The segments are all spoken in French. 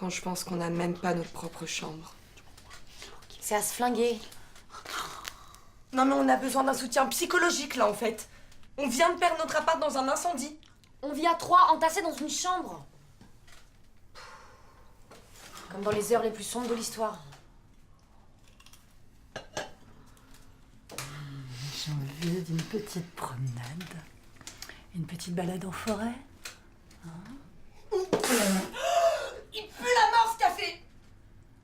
quand je pense qu'on n'a même pas notre propre chambre. C'est à se flinguer. Non mais on a besoin d'un soutien psychologique là en fait. On vient de perdre notre appart dans un incendie. On vit à 3 entassés dans une chambre. Comme dans les heures les plus sombres de l'histoire. J'ai envie d'une petite promenade. Une petite balade en forêt. Il pue la mort ce café.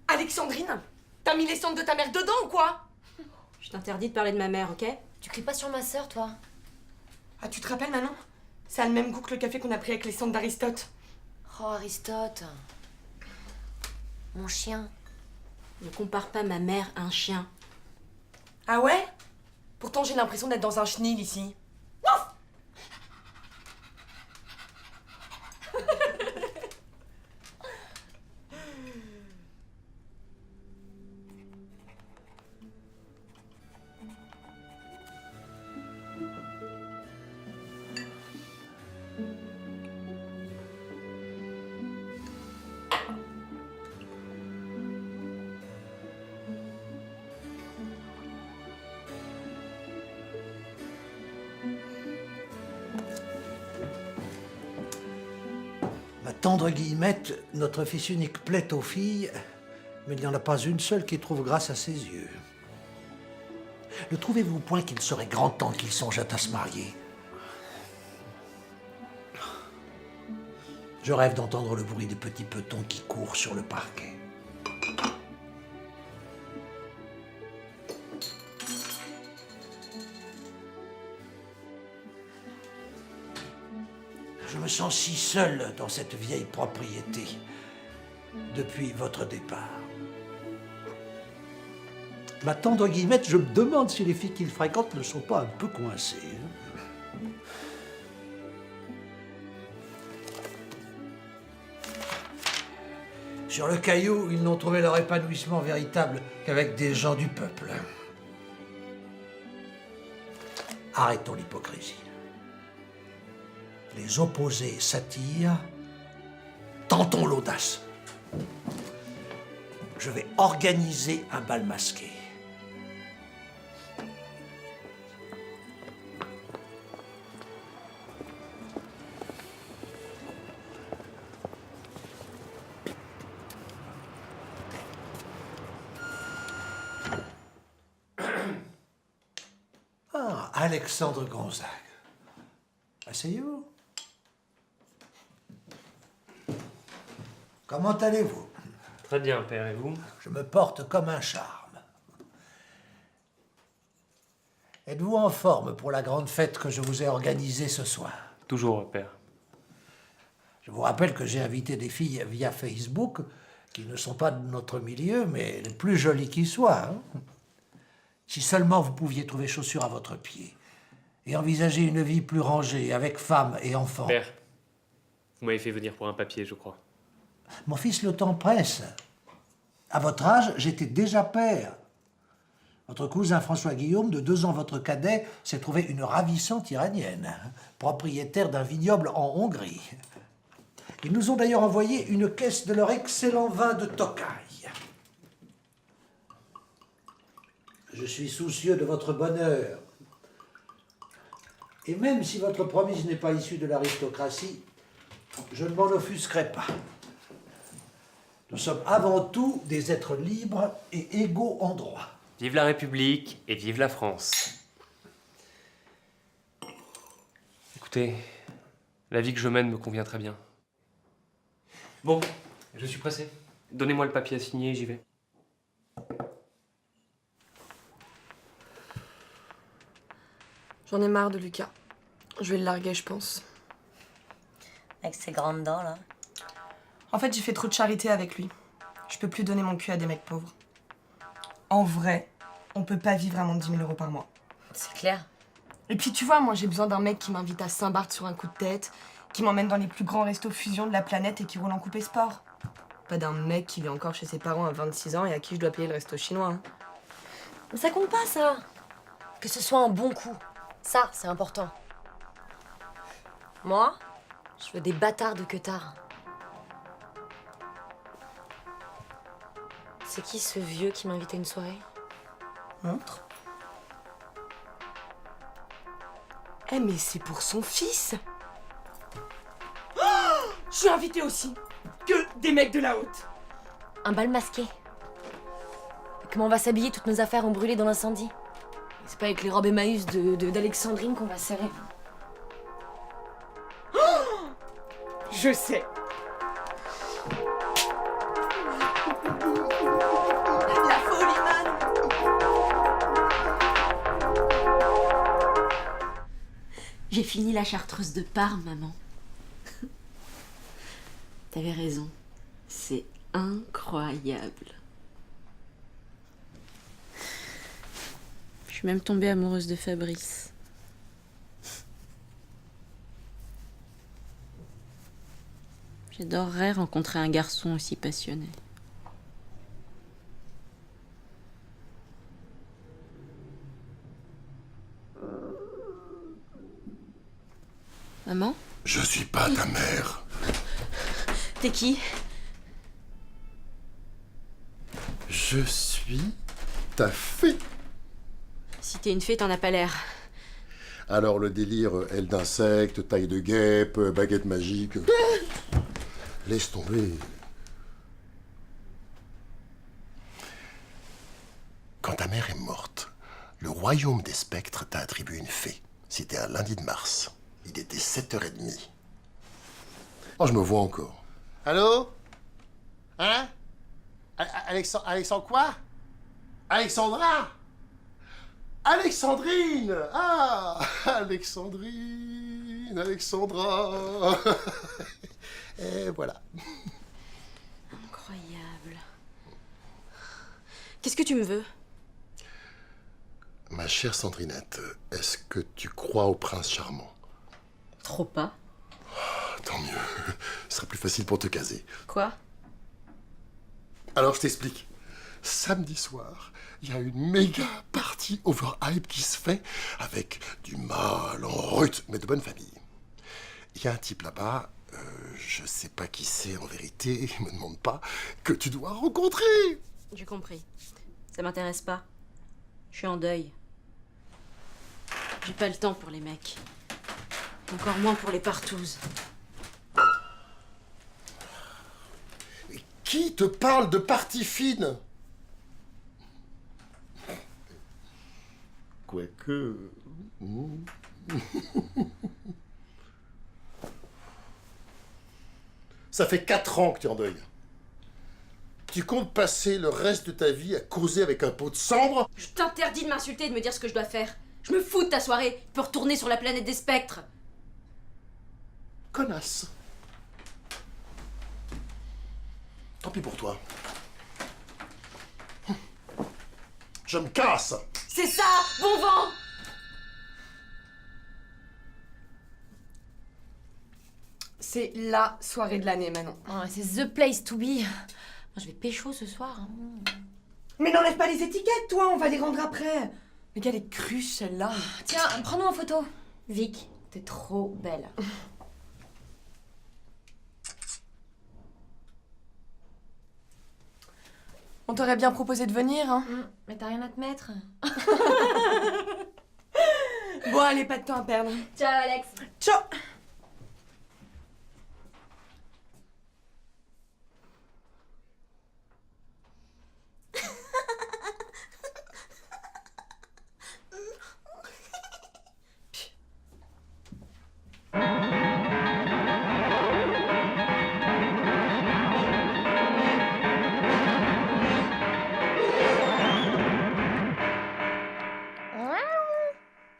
Alexandrine, t'as mis les cendres de ta mère dedans ou quoi? Je t'interdis de parler de ma mère, ok? Tu cries pas sur ma sœur, toi? Ah tu te rappelles Manon? Ça a le même goût que le café qu'on a pris avec les cendres d'Aristote. Oh, Aristote. Mon chien. Ne compare pas ma mère à un chien. Ah ouais? Pourtant j'ai l'impression d'être dans un chenil ici. Ma tendre Guillemette, notre fils unique plaît aux filles, mais il n'y en a pas une seule qui trouve grâce à ses yeux. Ne trouvez-vous point qu'il serait grand temps qu'il songeât à se marier? Je rêve d'entendre le bruit des petits petons qui courent sur le parquet. Je me sens si seul dans cette vieille propriété depuis votre départ. Ma tendre Guillemette, je me demande si les filles qu'il fréquente ne sont pas un peu coincées. Sur le caillou, ils n'ont trouvé leur épanouissement véritable qu'avec des gens du peuple. Arrêtons l'hypocrisie. Les opposés s'attirent, tentons l'audace. Je vais organiser un bal masqué. Ah, Alexandre Gonzague. Asseyez-vous. Comment allez-vous? Très bien, père, et vous? Je me porte comme un charme. Êtes-vous en forme pour la grande fête que je vous ai organisée ce soir? Toujours, père. Je vous rappelle que j'ai invité des filles via Facebook qui ne sont pas de notre milieu, mais les plus jolies qui soient. Si seulement vous pouviez trouver chaussures à votre pied et envisager une vie plus rangée avec femme et enfants. Père, vous m'avez fait venir pour un papier, je crois. Mon fils, le temps presse. À votre âge, j'étais déjà père. Votre cousin François-Guillaume, de 2 ans votre cadet, s'est trouvé une ravissante iranienne, propriétaire d'un vignoble en Hongrie. Ils nous ont d'ailleurs envoyé une caisse de leur excellent vin de Tokaï. Je suis soucieux de votre bonheur. Et même si votre promise n'est pas issue de l'aristocratie, je ne m'en offusquerai pas. Nous sommes avant tout des êtres libres et égaux en droit. Vive la République et vive la France. Écoutez, la vie que je mène me convient très bien. Bon, je suis pressé. Donnez-moi le papier à signer et j'y vais. J'en ai marre de Lucas. Je vais le larguer, je pense. Avec ses grandes dents, là. En fait, j'ai fait trop de charité avec lui. Je peux plus donner mon cul à des mecs pauvres. En vrai, on peut pas vivre à moins de 10 000 € par mois. C'est clair. Et puis tu vois, moi j'ai besoin d'un mec qui m'invite à Saint-Barth sur un coup de tête, qui m'emmène dans les plus grands restos fusion de la planète et qui roule en coupé sport. Pas d'un mec qui vit encore chez ses parents à 26 ans et à qui je dois payer le resto chinois. Hein. Mais ça compte pas, ça. Que ce soit un bon coup. Ça, c'est important. Moi, je veux des bâtards de queutards. C'est qui ce vieux qui m'invite à une soirée? Montre. Eh mais c'est pour son fils. Oh, je suis invitée aussi. Que des mecs de la haute. Un bal masqué. Comment on va s'habiller? Toutes nos affaires ont brûlé dans l'incendie. C'est pas avec les robes Emmaüs d'Alexandrine qu'on va serrer. Je sais. La folie, man. J'ai fini la chartreuse de Parme, maman. T'avais raison. C'est incroyable. Je suis même tombée amoureuse de Fabrice. J'adorerais rencontrer un garçon aussi passionné. Maman? Je suis pas ta mère. T'es qui? Je suis ta fée. Si t'es une fée, t'en as pas l'air. Alors le délire, aile d'insecte, taille de guêpe, baguette magique... Laisse tomber. Quand ta mère est morte, le royaume des spectres t'a attribué une fée. C'était un lundi de mars. Il était 7h30. Oh, je me vois encore. Allô? Hein? Alexandre quoi? Alexandra? Alexandrine! Ah! Alexandrine! Alexandra! Et voilà. Incroyable. Qu'est-ce que tu me veux? Ma chère Sandrinette, est-ce que tu crois au prince charmant? Trop pas. Tant mieux. Ce sera plus facile pour te caser. Quoi? Alors, je t'explique. Samedi soir, il y a une méga party overhype qui se fait avec du mâle en rut, mais de bonne famille. Il y a un type là-bas, je sais pas qui c'est en vérité, il me demande pas, que tu dois rencontrer. J'ai compris. Ça m'intéresse pas. Je suis en deuil. J'ai pas le temps pour les mecs. Encore moins pour les partouzes. Mais qui te parle de partie fine? Quoique... Ça fait 4 ans que tu es en deuil. Tu comptes passer le reste de ta vie à causer avec un pot de cendre? Je t'interdis de m'insulter et de me dire ce que je dois faire. Je me fous de ta soirée. Tu peux retourner sur la planète des spectres. Connasse. Tant pis pour toi. Je me casse. C'est ça! Bon vent! C'est la soirée de l'année, Manon. Ouais, c'est the place to be. Moi, je vais pécho ce soir. Hein. Mais n'enlève pas les étiquettes, toi, on va les rendre après. Mais qu'elle est cruche, celle-là. Tiens, prends-nous en photo. Vic, t'es trop belle. On t'aurait bien proposé de venir, hein. Mais t'as rien à te mettre. Bon, allez, pas de temps à perdre. Ciao, Alex. Ciao.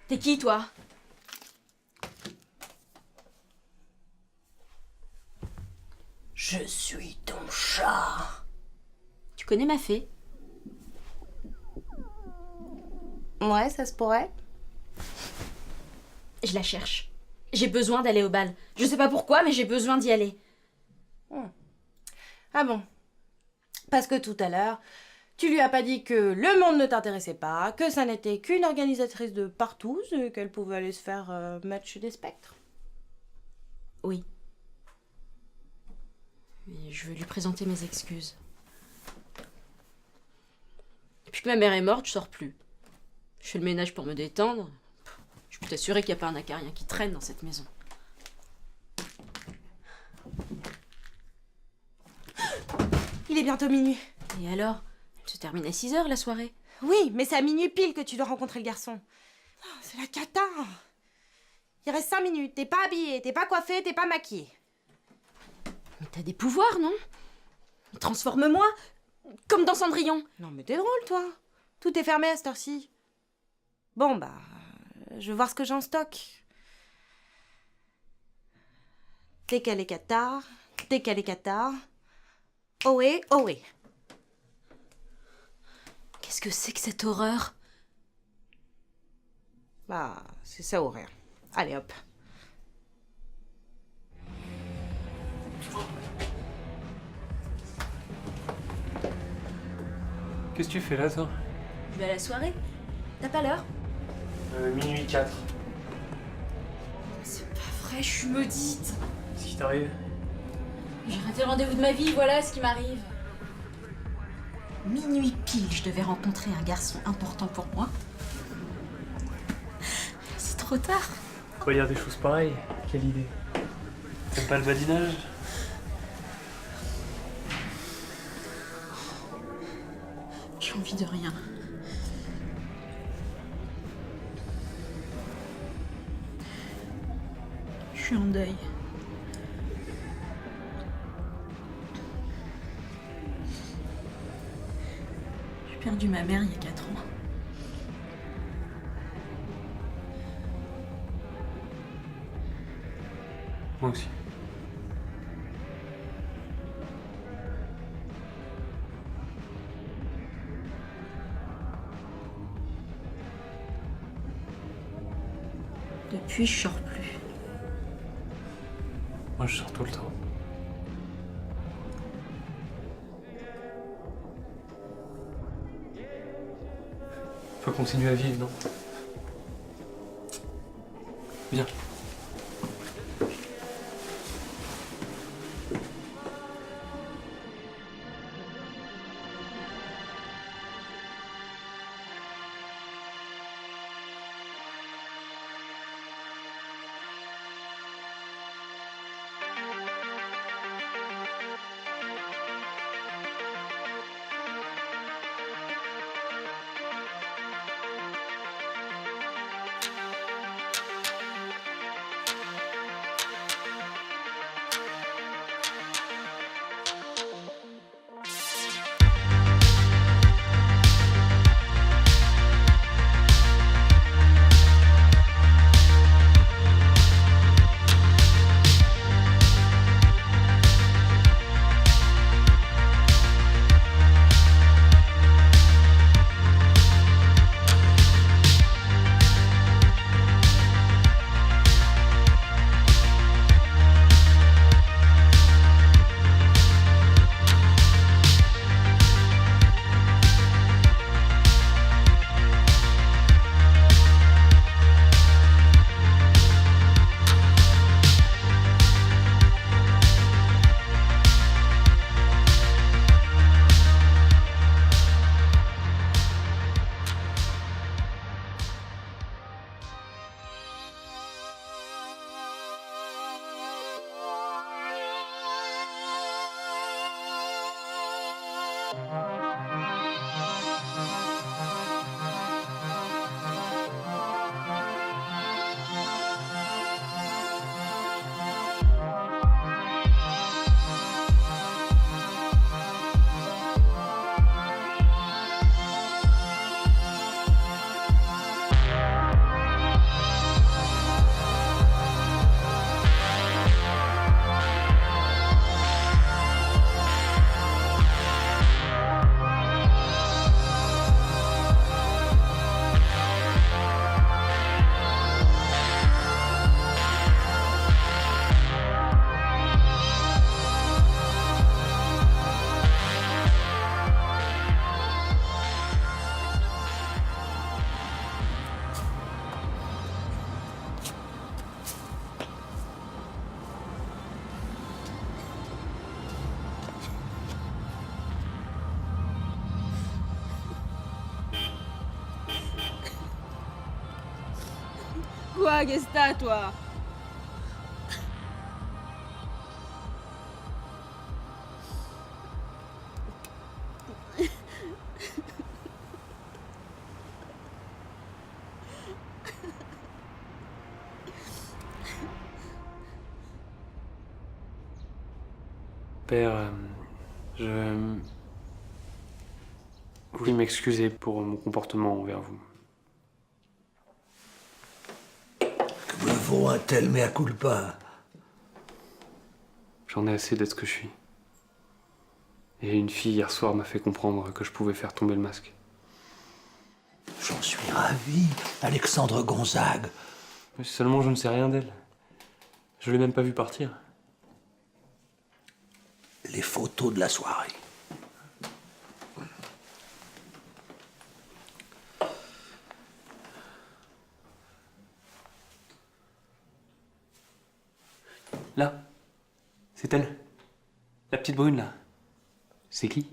T'es qui, toi? Je suis ton chat. Tu connais ma fée? Ouais, ça se pourrait. Je la cherche. J'ai besoin d'aller au bal. Je sais pas pourquoi, mais j'ai besoin d'y aller. Ah bon? Parce que tout à l'heure, tu lui as pas dit que le monde ne t'intéressait pas, que ça n'était qu'une organisatrice de partouze, et qu'elle pouvait aller se faire match des spectres. Oui. Mais je veux lui présenter mes excuses. que ma mère est morte, je sors plus. Je fais le ménage pour me détendre. Je peux t'assurer qu'il n'y a pas un acarien qui traîne dans cette maison. Il est bientôt minuit. Et alors? Elle se termine à 6h la soirée. Oui, mais c'est à minuit pile que tu dois rencontrer le garçon. Oh, c'est la cata. Il reste 5 minutes, t'es pas habillée, t'es pas coiffée, t'es pas maquillée. Mais t'as des pouvoirs, non? Transforme-moi, comme dans Cendrillon. Non mais t'es drôle, toi. Tout est fermé à cette heure-ci. Bon, bah, je vais voir ce que j'ai en stock. T'es calé catar, t'es calé catar. Ohé, ohé. Qu'est-ce que c'est que cette horreur? Bah, c'est ça ou rien. Allez, hop. Qu'est-ce que tu fais là, toi? Je vais à la soirée. T'as pas l'heure? Minuit 4. C'est pas vrai, je suis maudite. Qu'est-ce qui t'arrive? J'ai raté le rendez-vous de ma vie, voilà ce qui m'arrive. Minuit pile, je devais rencontrer un garçon important pour moi. C'est trop tard. Faut dire des choses pareilles. Quelle idée. T'aimes pas le badinage? J'ai envie de rien. Je suis en deuil. J'ai perdu ma mère il y a 4 ans. Moi aussi. Depuis, je sors plus. Moi, je sors tout le temps. Faut continuer à vivre, non? Viens. quoi, Gesta, toi? Père, je voulais m'excuser pour mon comportement envers vous. Que me vaut un tel mea culpa? J'en ai assez d'être ce que je suis. Et une fille hier soir m'a fait comprendre que je pouvais faire tomber le masque. J'en suis ravi, Alexandre Gonzague. Mais seulement je ne sais rien d'elle. Je l'ai même pas vue partir. Les photos de la soirée. Là, c'est elle. La petite brune, là. C'est qui?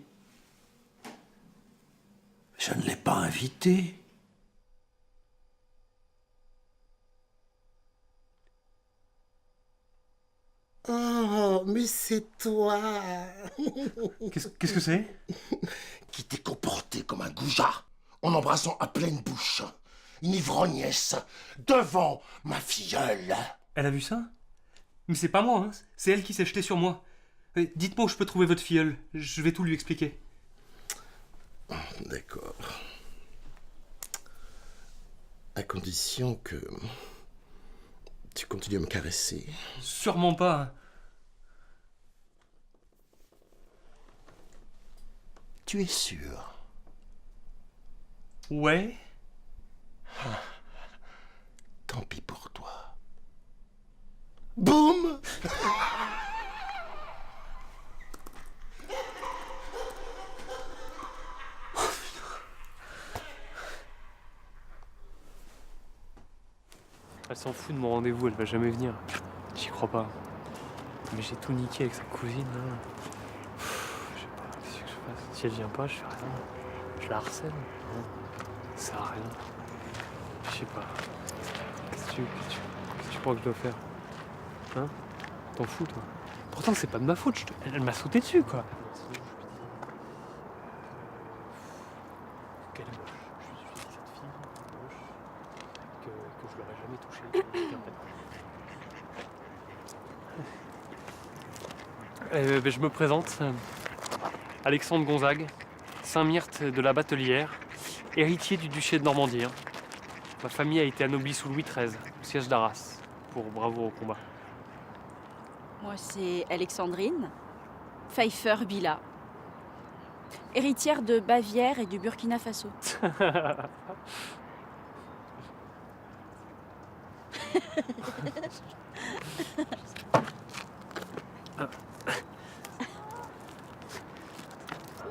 Je ne l'ai pas invitée. Oh, mais c'est toi. Qu'est-ce que c'est? Qui t'es comporté comme un goujat en embrassant à pleine bouche une ivrognesse devant ma filleule. Elle a vu ça? Mais c'est pas moi, hein. C'est elle qui s'est jetée sur moi. Dites-moi où je peux trouver votre filleule. Je vais tout lui expliquer. D'accord. À condition que tu continues à me caresser. Sûrement pas. Tu es sûr? Ouais. Tant pis pour toi. Boum! Elle s'en fout de mon rendez-vous, elle va jamais venir. J'y crois pas. Mais j'ai tout niqué avec sa cousine, là. Je sais pas, qu'est-ce que je fasse? Si elle vient pas, je fais rien. Je la harcèle. Non, ça sert à rien. Je sais pas. Qu'est-ce que tu crois que je dois faire? Hein? T'en fous, toi? Pourtant, c'est pas de ma faute, elle m'a sauté dessus, quoi. Qu'elle est moche. Je suis cette fille moche que je l'aurais jamais touchée. Je me présente, Alexandre Gonzague, Saint-Myrte de la Batelière, héritier du duché de Normandie. Ma famille a été anoblie sous Louis XIII, au siège d'Arras, pour bravoure au combat. Moi, c'est Alexandrine Pfeiffer-Billa, héritière de Bavière et du Burkina Faso.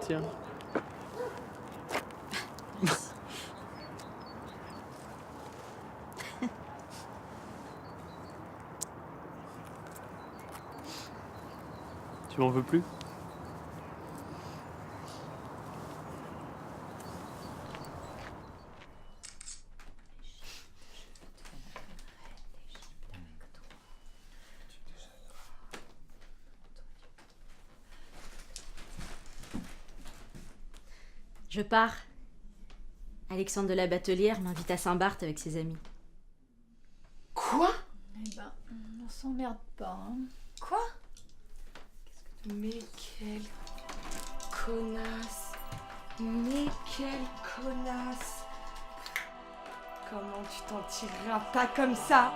Tiens. Tu m'en veux plus? Je pars. Alexandre de la Batelière m'invite à Saint-Barth avec ses amis. Quoi? Eh ben, on s'emmerde pas. Hein. Quoi? Mais quelle connasse! Mais quelle connasse! Comment tu t'en tireras pas comme ça?